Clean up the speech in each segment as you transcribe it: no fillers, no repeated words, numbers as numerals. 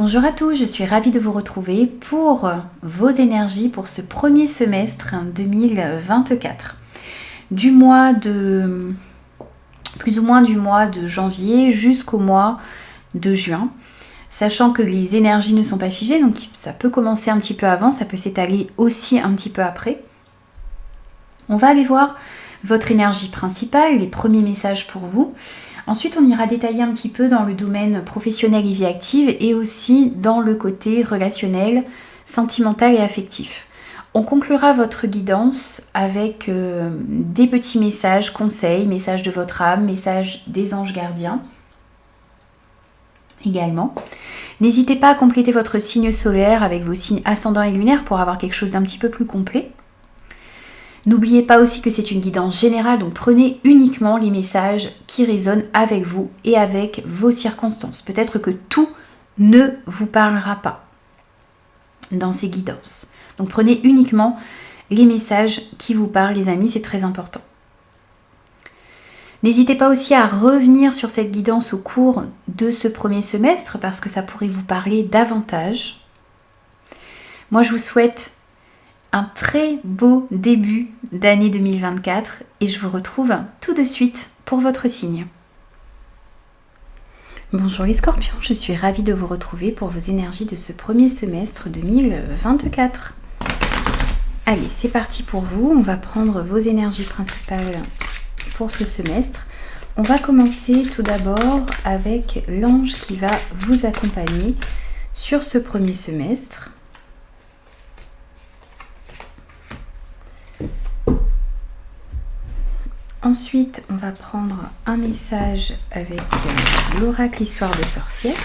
Bonjour à tous, je suis ravie de vous retrouver pour vos énergies pour ce premier semestre 2024. Plus ou moins du mois de janvier jusqu'au mois de juin. Sachant que les énergies ne sont pas figées, donc ça peut commencer un petit peu avant, ça peut s'étaler aussi un petit peu après. On va aller voir votre énergie principale, les premiers messages pour vous. Ensuite, on ira détailler un petit peu dans le domaine professionnel et vie active et aussi dans le côté relationnel, sentimental et affectif. On conclura votre guidance avec des petits messages, conseils, messages de votre âme, messages des anges gardiens également. N'hésitez pas à compléter votre signe solaire avec vos signes ascendants et lunaires pour avoir quelque chose d'un petit peu plus complet. N'oubliez pas aussi que c'est une guidance générale, donc prenez uniquement les messages qui résonnent avec vous et avec vos circonstances. Peut-être que tout ne vous parlera pas dans ces guidances. Donc prenez uniquement les messages qui vous parlent, les amis, c'est très important. N'hésitez pas aussi à revenir sur cette guidance au cours de ce premier semestre parce que ça pourrait vous parler davantage. Moi, je vous souhaite un très beau début d'année 2024 et je vous retrouve tout de suite pour votre signe. Bonjour les scorpions, je suis ravie de vous retrouver pour vos énergies de ce premier semestre 2024. Allez, c'est parti pour vous, on va prendre vos énergies principales pour ce semestre. On va commencer tout d'abord avec l'ange qui va vous accompagner sur ce premier semestre. Ensuite, on va prendre un message avec l'oracle Histoire de sorcière.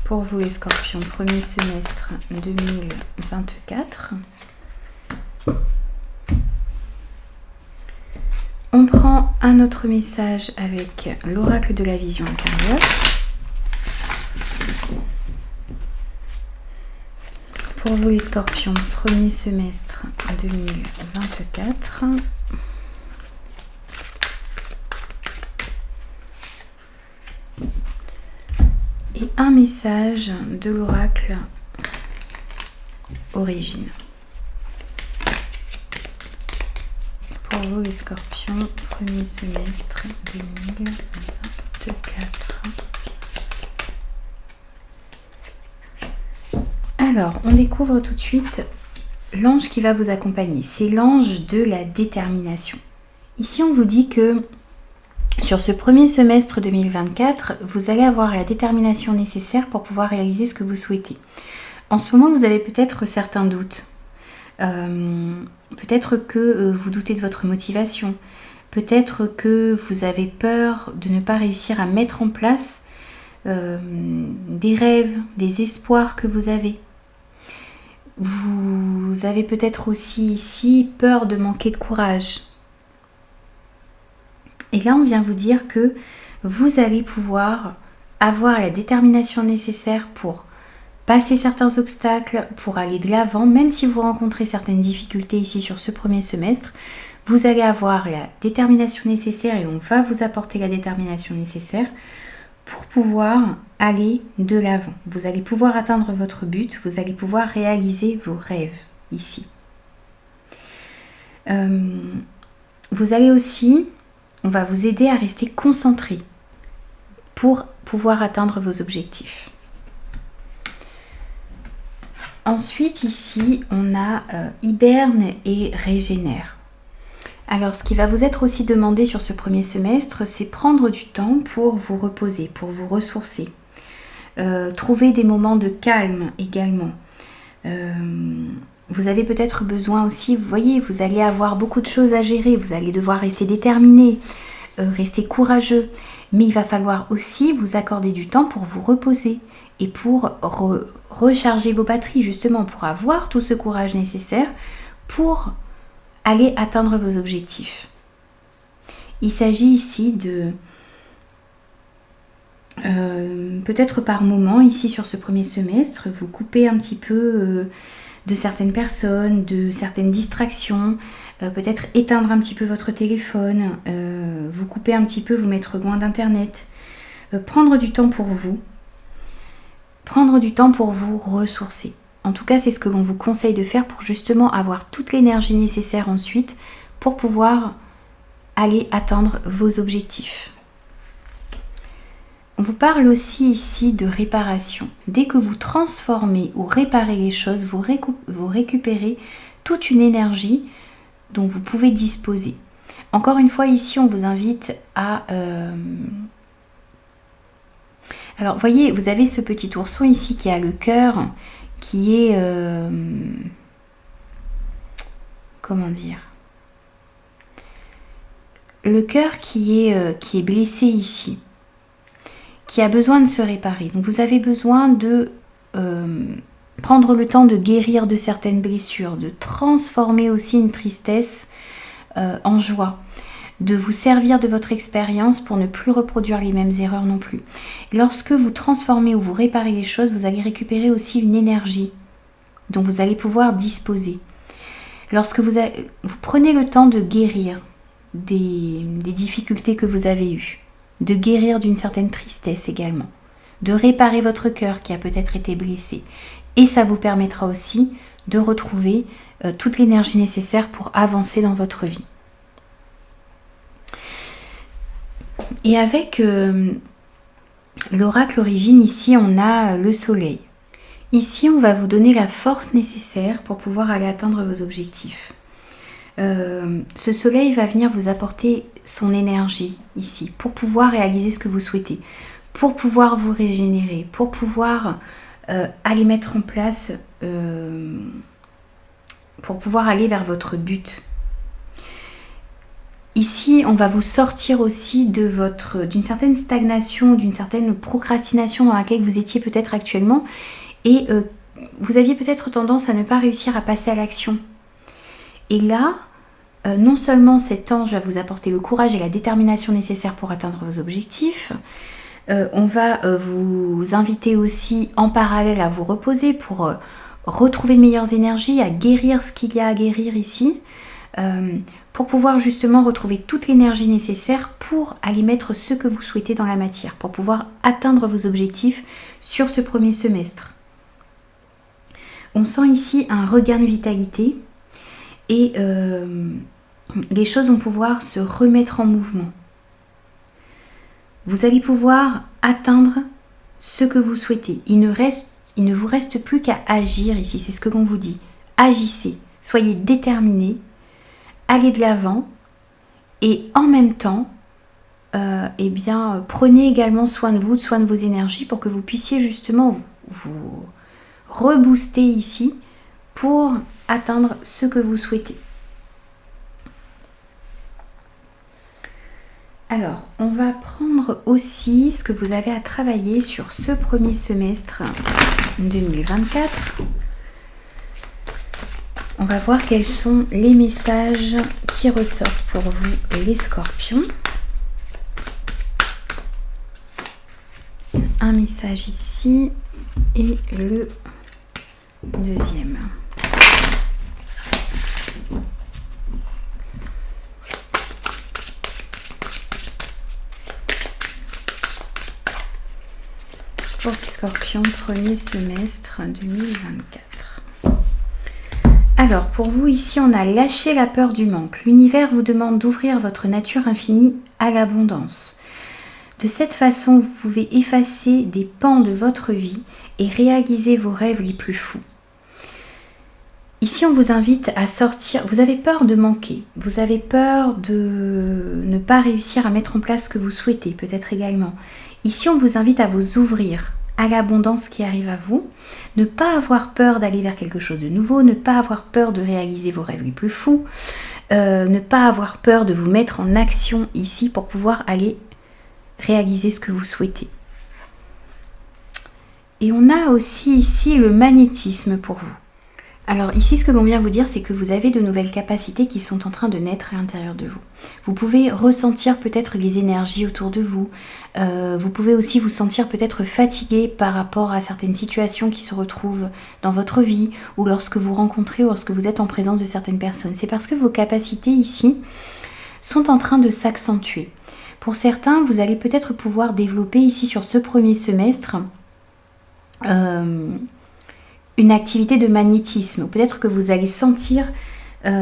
Pour vous les scorpions, premier semestre 2024. On prend un autre message avec l'oracle de la vision intérieure. Pour vous les scorpions, premier semestre 2024. Et un message de l'oracle Origine. Pour vous les scorpions, premier semestre 2024. Alors, on découvre tout de suite l'ange qui va vous accompagner. C'est l'ange de la détermination. Ici, on vous dit que sur ce premier semestre 2024, vous allez avoir la détermination nécessaire pour pouvoir réaliser ce que vous souhaitez. En ce moment, vous avez peut-être certains doutes. Peut-être que vous doutez de votre motivation. Peut-être que vous avez peur de ne pas réussir à mettre en place des rêves, des espoirs que vous avez. Vous avez peut-être aussi ici peur de manquer de courage. Et là, on vient vous dire que vous allez pouvoir avoir la détermination nécessaire pour passer certains obstacles, pour aller de l'avant, même si vous rencontrez certaines difficultés ici sur ce premier semestre, vous allez avoir la détermination nécessaire et on va vous apporter la détermination nécessaire pour pouvoir aller de l'avant. Vous allez pouvoir atteindre votre but, vous allez pouvoir réaliser vos rêves ici. Vous allez aussi, on va vous aider à rester concentré pour pouvoir atteindre vos objectifs. Ensuite, ici, on a hiberne et régénère. Alors, ce qui va vous être aussi demandé sur ce premier semestre, c'est prendre du temps pour vous reposer, pour vous ressourcer. Trouver des moments de calme également. Vous avez peut-être besoin aussi, vous voyez, vous allez avoir beaucoup de choses à gérer, vous allez devoir rester déterminé, rester courageux. Mais il va falloir aussi vous accorder du temps pour vous reposer et pour recharger vos batteries, justement, pour avoir tout ce courage nécessaire pour aller atteindre vos objectifs. Il s'agit ici de peut-être par moment, ici sur ce premier semestre, vous coupez un petit peu de certaines personnes, de certaines distractions, peut-être éteindre un petit peu votre téléphone, vous couper un petit peu, vous mettre loin d'internet, prendre du temps pour vous, ressourcer. En tout cas, c'est ce que l'on vous conseille de faire pour justement avoir toute l'énergie nécessaire ensuite pour pouvoir aller atteindre vos objectifs. On vous parle aussi ici de réparation. Dès que vous transformez ou réparez les choses, vous récupérez toute une énergie dont vous pouvez disposer. Encore une fois, ici, on vous invite à... Alors, voyez, vous avez ce petit ourson ici qui a le cœur qui est... Comment dire ? Le cœur qui est blessé ici, qui a besoin de se réparer. Donc vous avez besoin de prendre le temps de guérir de certaines blessures, de transformer aussi une tristesse en joie, de vous servir de votre expérience pour ne plus reproduire les mêmes erreurs non plus. Lorsque vous transformez ou vous réparez les choses, vous allez récupérer aussi une énergie dont vous allez pouvoir disposer. Lorsque vous prenez le temps de guérir des difficultés que vous avez eues, de guérir d'une certaine tristesse également, de réparer votre cœur qui a peut-être été blessé. Et ça vous permettra aussi de retrouver toute l'énergie nécessaire pour avancer dans votre vie. Et avec l'oracle origine, ici on a le soleil. Ici on va vous donner la force nécessaire pour pouvoir aller atteindre vos objectifs. Ce soleil va venir vous apporter son énergie ici pour pouvoir réaliser ce que vous souhaitez, pour pouvoir vous régénérer, pour pouvoir aller mettre en place, pour pouvoir aller vers votre but. Ici, on va vous sortir aussi d'une certaine stagnation, d'une certaine procrastination dans laquelle vous étiez peut-être actuellement et vous aviez peut-être tendance à ne pas réussir à passer à l'action. Et là, non seulement cet ange va vous apporter le courage et la détermination nécessaires pour atteindre vos objectifs, on va vous inviter aussi en parallèle à vous reposer pour retrouver de meilleures énergies, à guérir ce qu'il y a à guérir ici, pour pouvoir justement retrouver toute l'énergie nécessaire pour aller mettre ce que vous souhaitez dans la matière, pour pouvoir atteindre vos objectifs sur ce premier semestre. On sent ici un regain de vitalité et les choses vont pouvoir se remettre en mouvement. Vous allez pouvoir atteindre ce que vous souhaitez. Il ne vous reste plus qu'à agir ici, c'est ce que l'on vous dit. Agissez, soyez déterminés, allez de l'avant et en même temps, prenez également soin de vous, soin de vos énergies pour que vous puissiez justement vous rebooster ici pour atteindre ce que vous souhaitez. Alors, on va prendre aussi ce que vous avez à travailler sur ce premier semestre 2024. On va voir quels sont les messages qui ressortent pour vous, les scorpions. Un message ici et le deuxième. Pour les scorpions, premier semestre 2024. Alors, pour vous, ici, on a lâché la peur du manque. L'univers vous demande d'ouvrir votre nature infinie à l'abondance. De cette façon, vous pouvez effacer des pans de votre vie et réaliser vos rêves les plus fous. Ici, on vous invite à sortir. Vous avez peur de manquer. Vous avez peur de ne pas réussir à mettre en place ce que vous souhaitez, peut-être également. Ici, on vous invite à vous ouvrir à l'abondance qui arrive à vous, ne pas avoir peur d'aller vers quelque chose de nouveau, ne pas avoir peur de réaliser vos rêves les plus fous, ne pas avoir peur de vous mettre en action ici pour pouvoir aller réaliser ce que vous souhaitez. Et on a aussi ici le magnétisme pour vous. Alors ici, ce que l'on vient vous dire, c'est que vous avez de nouvelles capacités qui sont en train de naître à l'intérieur de vous. Vous pouvez ressentir peut-être les énergies autour de vous. Vous pouvez aussi vous sentir peut-être fatigué par rapport à certaines situations qui se retrouvent dans votre vie ou lorsque vous rencontrez ou lorsque vous êtes en présence de certaines personnes. C'est parce que vos capacités ici sont en train de s'accentuer. Pour certains, vous allez peut-être pouvoir développer ici sur ce premier semestre une activité de magnétisme. Peut-être que vous allez sentir de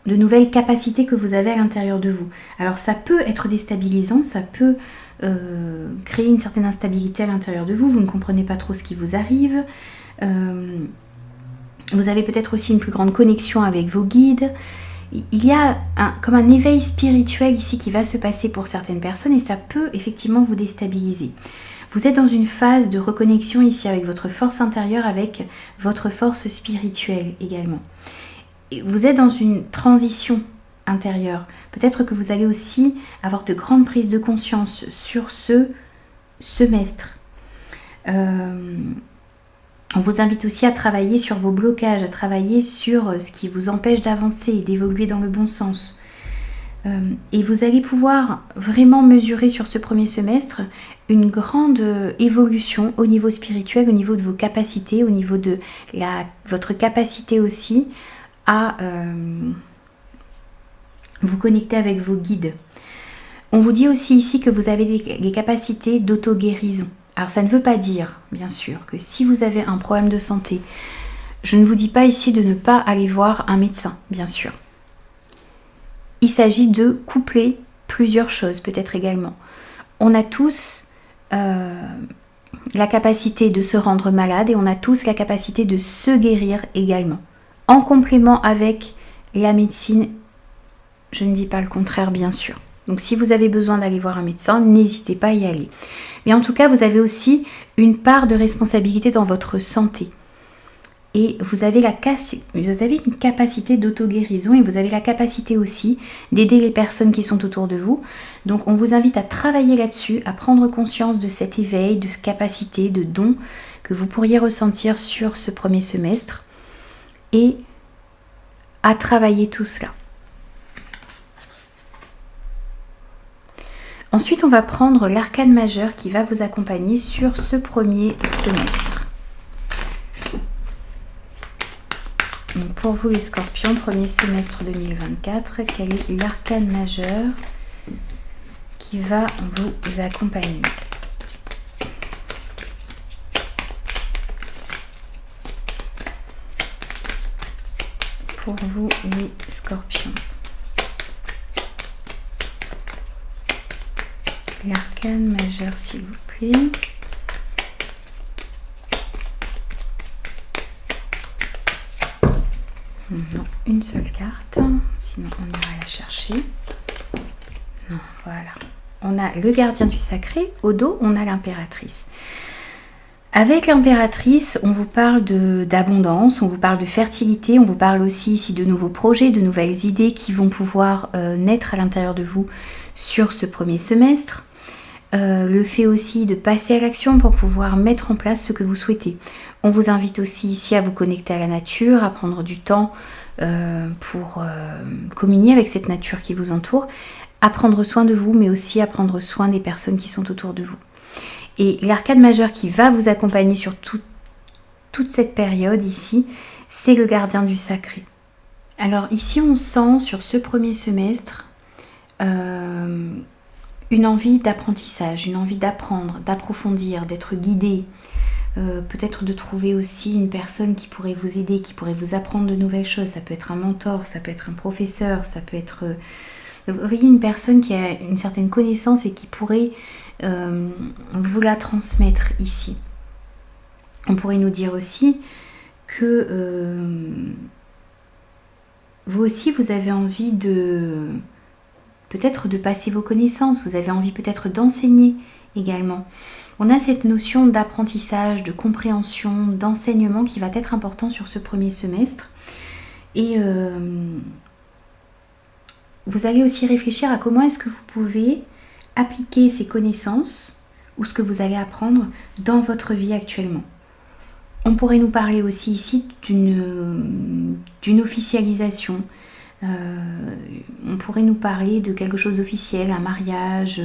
nouvelles capacités que vous avez à l'intérieur de vous. Alors ça peut être déstabilisant, ça peut créer une certaine instabilité à l'intérieur de vous. Vous ne comprenez pas trop ce qui vous arrive. Vous avez peut-être aussi une plus grande connexion avec vos guides. Il y a comme un éveil spirituel ici qui va se passer pour certaines personnes et ça peut effectivement vous déstabiliser. Vous êtes dans une phase de reconnexion ici avec votre force intérieure, avec votre force spirituelle également. Et vous êtes dans une transition intérieure. Peut-être que vous allez aussi avoir de grandes prises de conscience sur ce semestre. On vous invite aussi à travailler sur vos blocages, à travailler sur ce qui vous empêche d'avancer et d'évoluer dans le bon sens. Et vous allez pouvoir vraiment mesurer sur ce premier semestre une grande évolution au niveau spirituel, au niveau de vos capacités, au niveau de votre capacité aussi à vous connecter avec vos guides. On vous dit aussi ici que vous avez des capacités d'auto-guérison. Alors ça ne veut pas dire, bien sûr, que si vous avez un problème de santé, je ne vous dis pas ici de ne pas aller voir un médecin, bien sûr. Il s'agit de coupler plusieurs choses, peut-être également. On a tous la capacité de se rendre malade et on a tous la capacité de se guérir également. En complément avec la médecine, je ne dis pas le contraire, bien sûr. Donc si vous avez besoin d'aller voir un médecin, n'hésitez pas à y aller. Mais en tout cas, vous avez aussi une part de responsabilité dans votre santé. Et vous avez une capacité d'auto-guérison et vous avez la capacité aussi d'aider les personnes qui sont autour de vous. Donc on vous invite à travailler là-dessus, à prendre conscience de cet éveil, de capacité, de dons que vous pourriez ressentir sur ce premier semestre et à travailler tout cela. Ensuite, on va prendre l'arcane majeur qui va vous accompagner sur ce premier semestre. Donc pour vous les scorpions, premier semestre 2024, quel est l'arcane majeur qui va vous accompagner? Pour vous les scorpions. L'arcane majeur s'il vous plaît. Non, une seule carte, sinon on ira la chercher. Non, voilà. On a le gardien du sacré, au dos on a l'impératrice. Avec l'impératrice, on vous parle d'abondance, on vous parle de fertilité, on vous parle aussi ici de nouveaux projets, de nouvelles idées qui vont pouvoir naître à l'intérieur de vous sur ce premier semestre. Le fait aussi de passer à l'action pour pouvoir mettre en place ce que vous souhaitez. On vous invite aussi ici à vous connecter à la nature, à prendre du temps pour communier avec cette nature qui vous entoure, à prendre soin de vous, mais aussi à prendre soin des personnes qui sont autour de vous. Et l'arcane majeur qui va vous accompagner sur toute cette période ici, c'est le gardien du sacré. Alors ici on sent sur ce premier semestre une envie d'apprentissage, une envie d'apprendre, d'approfondir, d'être guidé, peut-être de trouver aussi une personne qui pourrait vous aider, qui pourrait vous apprendre de nouvelles choses. Ça peut être un mentor, ça peut être un professeur, ça peut être vous voyez, une personne qui a une certaine connaissance et qui pourrait vous la transmettre ici. On pourrait nous dire aussi que vous aussi vous avez envie de peut-être de passer vos connaissances, vous avez envie peut-être d'enseigner également. On a cette notion d'apprentissage, de compréhension, d'enseignement qui va être important sur ce premier semestre. Et vous allez aussi réfléchir à comment est-ce que vous pouvez appliquer ces connaissances ou ce que vous allez apprendre dans votre vie actuellement. On pourrait nous parler aussi ici d'une officialisation. On pourrait nous parler de quelque chose d'officiel, un mariage,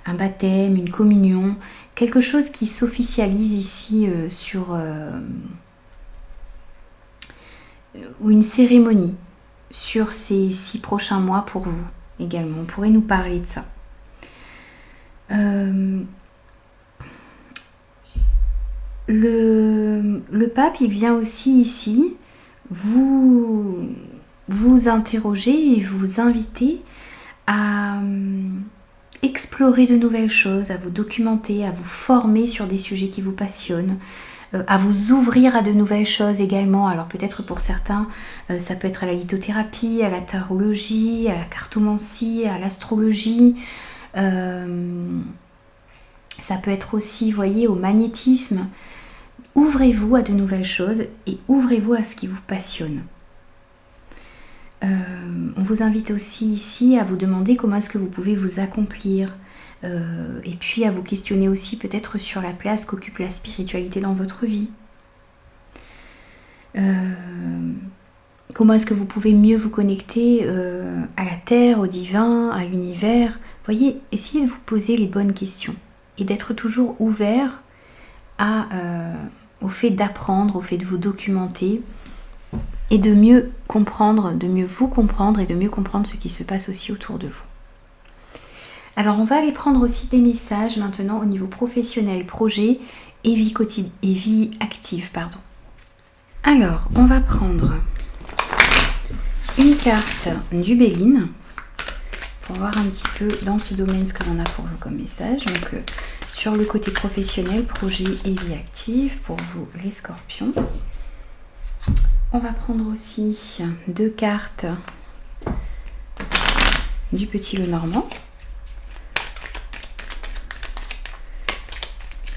un baptême, une communion, quelque chose qui s'officialise ici ou une cérémonie sur ces 6 prochains mois pour vous également. On pourrait nous parler de ça. Le pape, il vient aussi ici vous interroger et vous inviter à explorer de nouvelles choses, à vous documenter, à vous former sur des sujets qui vous passionnent, à vous ouvrir à de nouvelles choses également. Alors peut-être pour certains, ça peut être à la lithothérapie, à la tarologie, à la cartomancie, à l'astrologie. Ça peut être aussi, vous voyez, au magnétisme. Ouvrez-vous à de nouvelles choses et ouvrez-vous à ce qui vous passionne. On vous invite aussi ici à vous demander comment est-ce que vous pouvez vous accomplir et puis à vous questionner aussi peut-être sur la place qu'occupe la spiritualité dans votre vie. Comment est-ce que vous pouvez mieux vous connecter à la terre, au divin, à l'univers. Voyez, essayez de vous poser les bonnes questions et d'être toujours ouvert au fait d'apprendre, au fait de vous documenter et de mieux comprendre, de mieux vous comprendre et de mieux comprendre ce qui se passe aussi autour de vous. Alors on va aller prendre aussi des messages maintenant au niveau professionnel, projet et vie quotidienne et vie active, pardon. Alors on va prendre une carte du Béline pour voir un petit peu dans ce domaine ce que l'on a pour vous comme message. Donc sur le côté professionnel, projet et vie active pour vous les scorpions. On va prendre aussi 2 cartes du Petit Lenormand.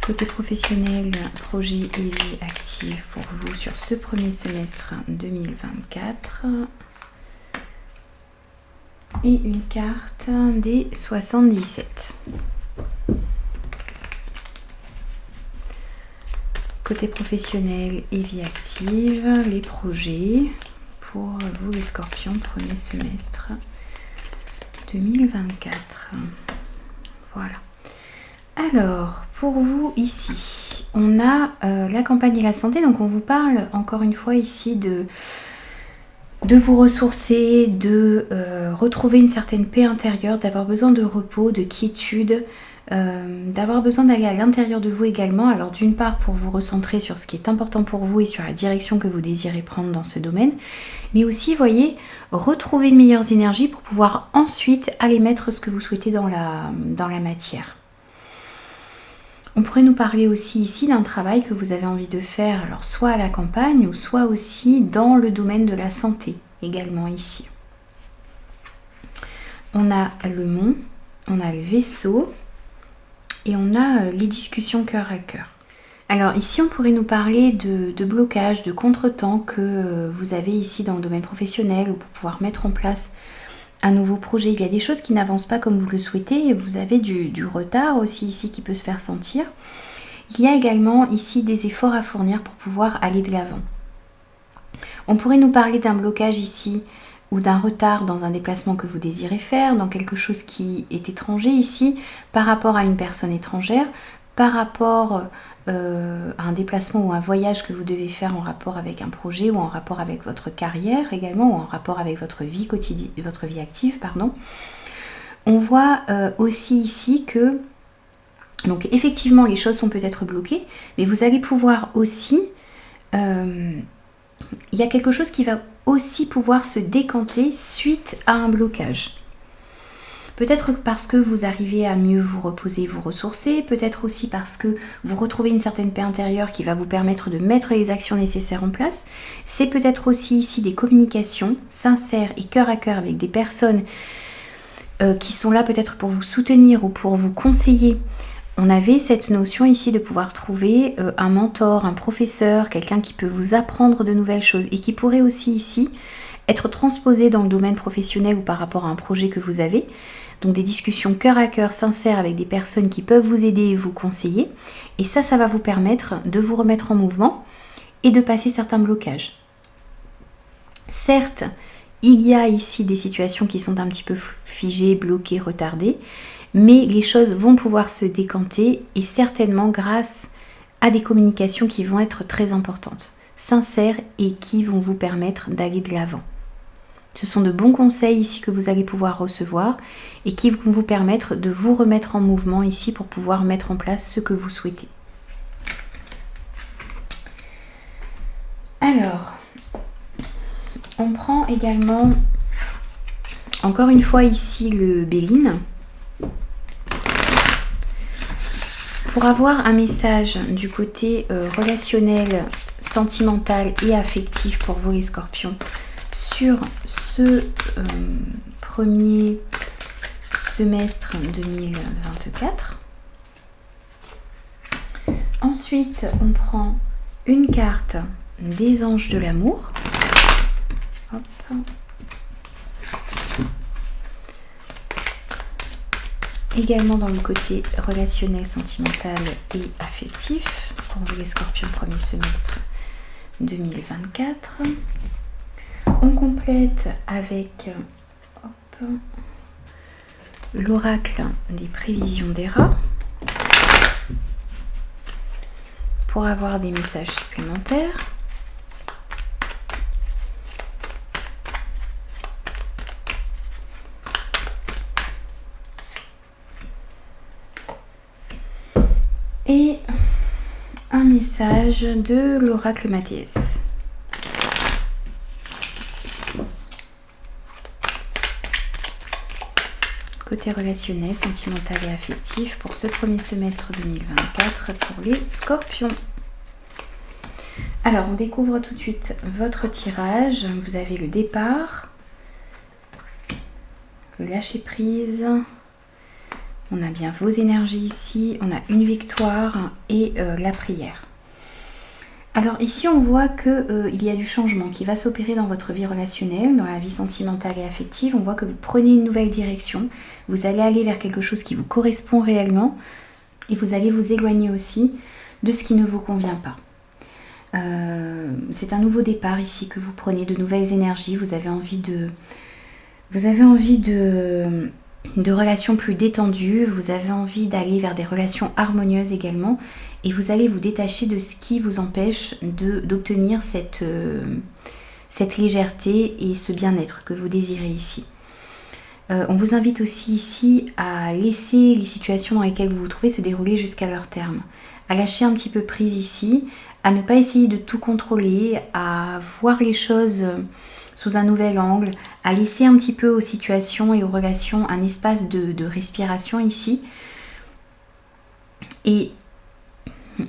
Côté professionnel, projet et vie active pour vous sur ce premier semestre 2024. Et une carte des 77. Côté professionnel et vie active, les projets pour vous les scorpions, premier semestre 2024. Voilà. Alors, pour vous ici, on a la campagne et la santé. Donc on vous parle encore une fois ici de vous ressourcer, de retrouver une certaine paix intérieure, d'avoir besoin de repos, de quiétude, d'avoir besoin d'aller à l'intérieur de vous également. Alors d'une part pour vous recentrer sur ce qui est important pour vous et sur la direction que vous désirez prendre dans ce domaine, mais aussi, voyez, retrouver de meilleures énergies pour pouvoir ensuite aller mettre ce que vous souhaitez dans la matière. On pourrait nous parler aussi ici d'un travail que vous avez envie de faire, alors soit à la campagne ou soit aussi dans le domaine de la santé, également ici. On a le mont, on a le vaisseau et on a les discussions cœur à cœur. Alors ici on pourrait nous parler de blocage, de contretemps que vous avez ici dans le domaine professionnel ou pour pouvoir mettre en place un nouveau projet. Il y a des choses qui n'avancent pas comme vous le souhaitez et vous avez du retard aussi ici qui peut se faire sentir. Il y a également ici des efforts à fournir pour pouvoir aller de l'avant. On pourrait nous parler d'un blocage ici ou d'un retard dans un déplacement que vous désirez faire, dans quelque chose qui est étranger ici, par rapport à une personne étrangère, par rapport à un déplacement ou un voyage que vous devez faire en rapport avec un projet ou en rapport avec votre carrière également, ou en rapport avec votre vie quotidienne, votre vie active, pardon. On voit aussi ici que, donc effectivement les choses sont peut-être bloquées, mais vous allez pouvoir aussi, il y a quelque chose qui va aussi pouvoir se décanter suite à un blocage. Peut-être parce que vous arrivez à mieux vous reposer, vous ressourcer, peut-être aussi parce que vous retrouvez une certaine paix intérieure qui va vous permettre de mettre les actions nécessaires en place. C'est peut-être aussi ici des communications sincères et cœur à cœur avec des personnes qui sont là peut-être pour vous soutenir ou pour vous conseiller. On avait cette notion ici de pouvoir trouver un mentor, un professeur, quelqu'un qui peut vous apprendre de nouvelles choses et qui pourrait aussi ici être transposé dans le domaine professionnel ou par rapport à un projet que vous avez. Donc des discussions cœur à cœur, sincères avec des personnes qui peuvent vous aider et vous conseiller. Et ça va vous permettre de vous remettre en mouvement et de passer certains blocages. Certes, il y a ici des situations qui sont un petit peu figées, bloquées, retardées, mais les choses vont pouvoir se décanter et certainement grâce à des communications qui vont être très importantes, sincères et qui vont vous permettre d'aller de l'avant. Ce sont de bons conseils ici que vous allez pouvoir recevoir et qui vont vous permettre de vous remettre en mouvement ici pour pouvoir mettre en place ce que vous souhaitez. Alors, on prend également, encore une fois ici, le Béline. Pour avoir un message du côté relationnel, sentimental et affectif pour vous les scorpions sur ce premier semestre 2024. Ensuite, on prend une carte des anges de l'amour. Hop. Également dans le côté relationnel, sentimental et affectif pour vous les scorpions premier semestre 2024. On complète avec l'oracle des prévisions des rats pour avoir des messages supplémentaires. Et un message de l'oracle Mathias. Côté relationnel, sentimental et affectif pour ce premier semestre 2024 pour les scorpions. Alors, on découvre tout de suite votre tirage. Vous avez le départ, le lâcher prise. On a bien vos énergies ici, on a une victoire et la prière. Alors ici on voit qu'il y a du changement qui va s'opérer dans votre vie relationnelle, dans la vie sentimentale et affective. On voit que vous prenez une nouvelle direction, vous allez aller vers quelque chose qui vous correspond réellement et vous allez vous éloigner aussi de ce qui ne vous convient pas. C'est un nouveau départ ici que vous prenez, de nouvelles énergies, vous avez envie de relations plus détendues, vous avez envie d'aller vers des relations harmonieuses également et vous allez vous détacher de ce qui vous empêche d'obtenir cette légèreté et ce bien-être que vous désirez ici. On vous invite aussi ici à laisser les situations dans lesquelles vous vous trouvez se dérouler jusqu'à leur terme, à lâcher un petit peu prise ici, à ne pas essayer de tout contrôler, à voir les choses sous un nouvel angle, à laisser un petit peu aux situations et aux relations un espace de respiration ici. Et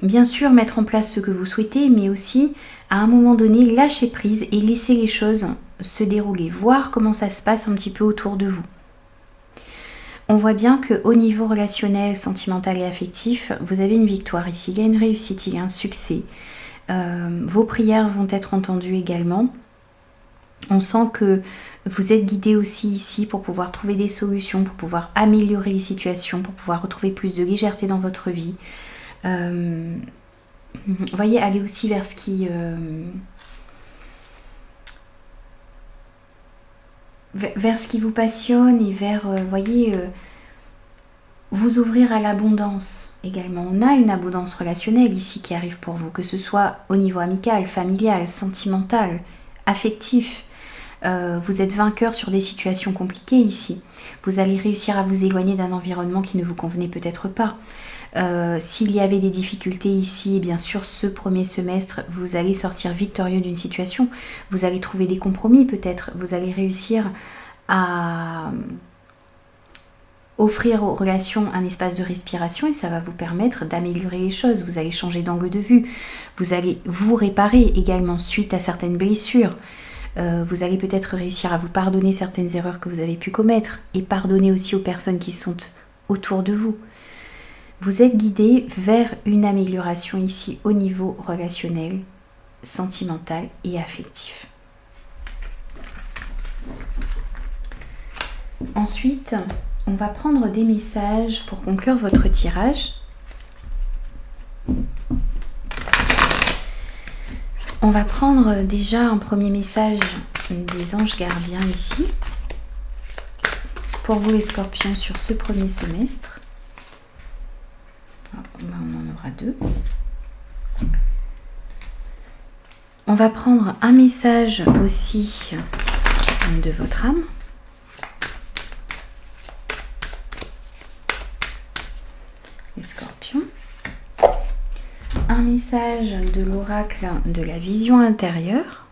bien sûr mettre en place ce que vous souhaitez, mais aussi à un moment donné lâcher prise et laisser les choses se dérouler, voir comment ça se passe un petit peu autour de vous. On voit bien qu'au niveau relationnel, sentimental et affectif, vous avez une victoire ici, il y a une réussite, il y a un succès. Vos prières vont être entendues également. On sent que vous êtes guidé aussi ici pour pouvoir trouver des solutions, pour pouvoir améliorer les situations, pour pouvoir retrouver plus de légèreté dans votre vie. Voyez, aller aussi vers ce qui... vers ce qui vous passionne et vers, vous ouvrir à l'abondance également. On a une abondance relationnelle ici qui arrive pour vous, que ce soit au niveau amical, familial, sentimental, affectif. Vous êtes vainqueur sur des situations compliquées ici. Vous allez réussir à vous éloigner d'un environnement qui ne vous convenait peut-être pas. S'il y avait des difficultés ici, bien sûr, ce premier semestre, vous allez sortir victorieux d'une situation. Vous allez trouver des compromis peut-être. Vous allez réussir à offrir aux relations un espace de respiration et ça va vous permettre d'améliorer les choses. Vous allez changer d'angle de vue. Vous allez vous réparer également suite à certaines blessures. Vous allez peut-être réussir à vous pardonner certaines erreurs que vous avez pu commettre et pardonner aussi aux personnes qui sont autour de vous. Vous êtes guidé vers une amélioration ici au niveau relationnel, sentimental et affectif. Ensuite, on va prendre des messages pour conclure votre tirage. On va prendre déjà un premier message des anges gardiens ici. Pour vous les scorpions sur ce premier semestre. On en aura 2. On va prendre un message aussi de votre âme. Les scorpions. Un message de l'oracle de la vision intérieure.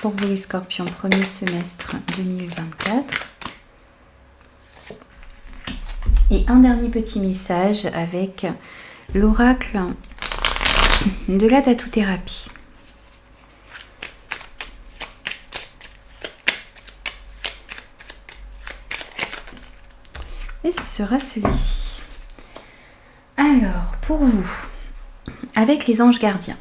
Pour vous les scorpions, premier semestre 2024. Et un dernier petit message avec l'oracle de la tatou-thérapie. Et ce sera celui-ci. Alors, pour vous, avec les anges gardiens,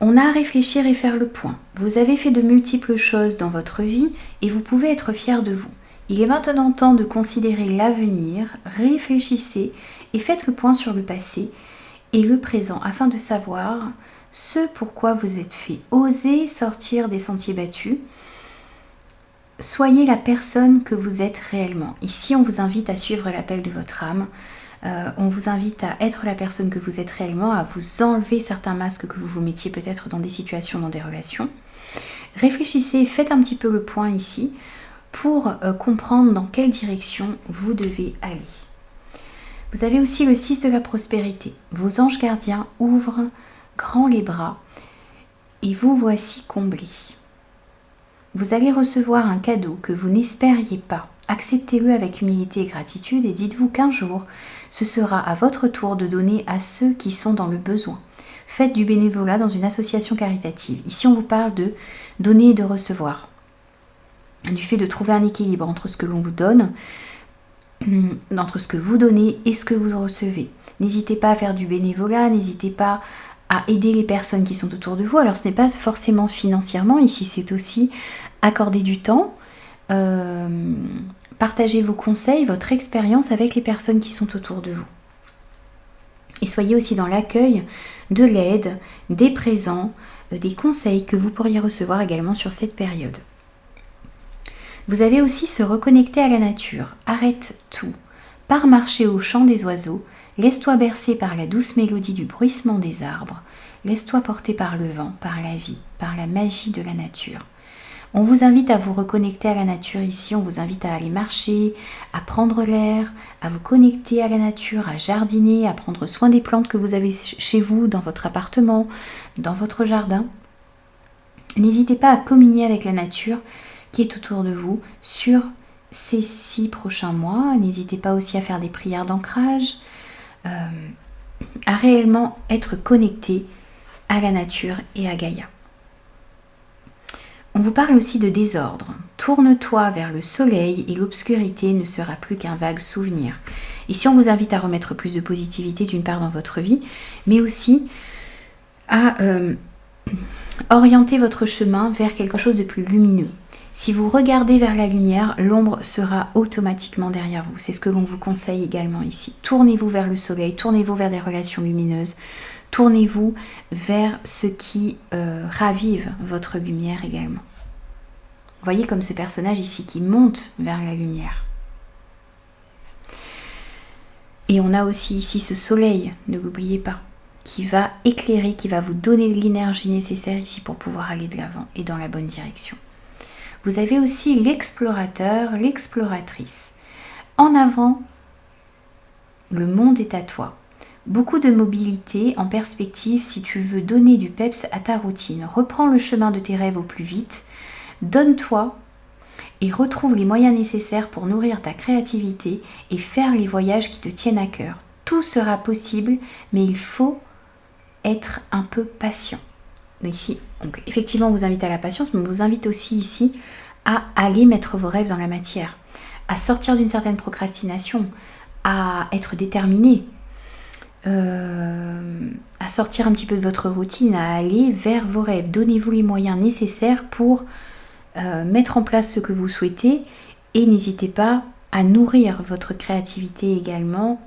on a à réfléchir et faire le point. Vous avez fait de multiples choses dans votre vie et vous pouvez être fiers de vous. Il est maintenant temps de considérer l'avenir, réfléchissez et faites le point sur le passé et le présent afin de savoir ce pourquoi vous êtes fait. Osez sortir des sentiers battus. Soyez la personne que vous êtes réellement. Ici, on vous invite à suivre l'appel de votre âme. On vous invite à être la personne que vous êtes réellement, à vous enlever certains masques que vous vous mettiez peut-être dans des situations, dans des relations. Réfléchissez, faites un petit peu le point ici pour comprendre dans quelle direction vous devez aller. Vous avez aussi le 6 de la prospérité. Vos anges gardiens ouvrent grand les bras et vous voici comblés. Vous allez recevoir un cadeau que vous n'espériez pas. Acceptez-le avec humilité et gratitude et dites-vous qu'un jour, ce sera à votre tour de donner à ceux qui sont dans le besoin. Faites du bénévolat dans une association caritative. Ici, on vous parle de donner et de recevoir. Du fait de trouver un équilibre entre ce que l'on vous donne, entre ce que vous donnez et ce que vous recevez. N'hésitez pas à faire du bénévolat, n'hésitez pas à aider les personnes qui sont autour de vous. Alors, ce n'est pas forcément financièrement. Ici, c'est aussi accorder du temps, partagez vos conseils, votre expérience avec les personnes qui sont autour de vous. Et soyez aussi dans l'accueil de l'aide, des présents, des conseils que vous pourriez recevoir également sur cette période. Vous avez aussi se reconnecter à la nature. Arrête tout. Pars marcher au chant des oiseaux. Laisse-toi bercer par la douce mélodie du bruissement des arbres. Laisse-toi porter par le vent, par la vie, par la magie de la nature. On vous invite à vous reconnecter à la nature ici, on vous invite à aller marcher, à prendre l'air, à vous connecter à la nature, à jardiner, à prendre soin des plantes que vous avez chez vous, dans votre appartement, dans votre jardin. N'hésitez pas à communier avec la nature qui est autour de vous sur ces 6 prochains mois. N'hésitez pas aussi à faire des prières d'ancrage, à réellement être connecté à la nature et à Gaïa. On vous parle aussi de désordre. Tourne-toi vers le soleil et l'obscurité ne sera plus qu'un vague souvenir. Ici, on vous invite à remettre plus de positivité d'une part dans votre vie, mais aussi à orienter votre chemin vers quelque chose de plus lumineux. Si vous regardez vers la lumière, l'ombre sera automatiquement derrière vous. C'est ce que l'on vous conseille également ici. Tournez-vous vers le soleil, tournez-vous vers des relations lumineuses, tournez-vous vers ce qui ravive votre lumière également. Voyez comme ce personnage ici qui monte vers la lumière. Et on a aussi ici ce soleil, ne l'oubliez pas, qui va éclairer, qui va vous donner l'énergie nécessaire ici pour pouvoir aller de l'avant et dans la bonne direction. Vous avez aussi l'explorateur, l'exploratrice. En avant, le monde est à toi. Beaucoup de mobilité en perspective si tu veux donner du peps à ta routine. Reprends le chemin de tes rêves au plus vite. Donne-toi et retrouve les moyens nécessaires pour nourrir ta créativité et faire les voyages qui te tiennent à cœur. Tout sera possible, mais il faut être un peu patient. Ici, donc, effectivement, on vous invite à la patience, mais on vous invite aussi ici à aller mettre vos rêves dans la matière, à sortir d'une certaine procrastination, à être déterminé, à sortir un petit peu de votre routine, à aller vers vos rêves. Donnez-vous les moyens nécessaires pour mettre en place ce que vous souhaitez et n'hésitez pas à nourrir votre créativité également,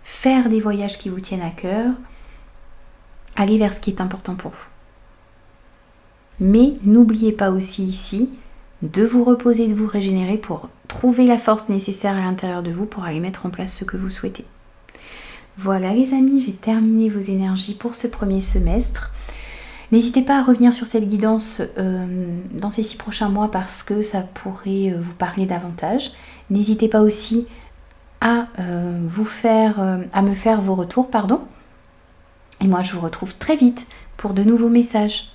faire des voyages qui vous tiennent à cœur, aller vers ce qui est important pour vous. Mais n'oubliez pas aussi ici de vous reposer, de vous régénérer pour trouver la force nécessaire à l'intérieur de vous pour aller mettre en place ce que vous souhaitez. Voilà les amis, j'ai terminé vos énergies pour ce premier semestre. N'hésitez pas à revenir sur cette guidance dans ces 6 prochains mois parce que ça pourrait vous parler davantage. N'hésitez pas aussi à me faire vos retours, Et moi je vous retrouve très vite pour de nouveaux messages.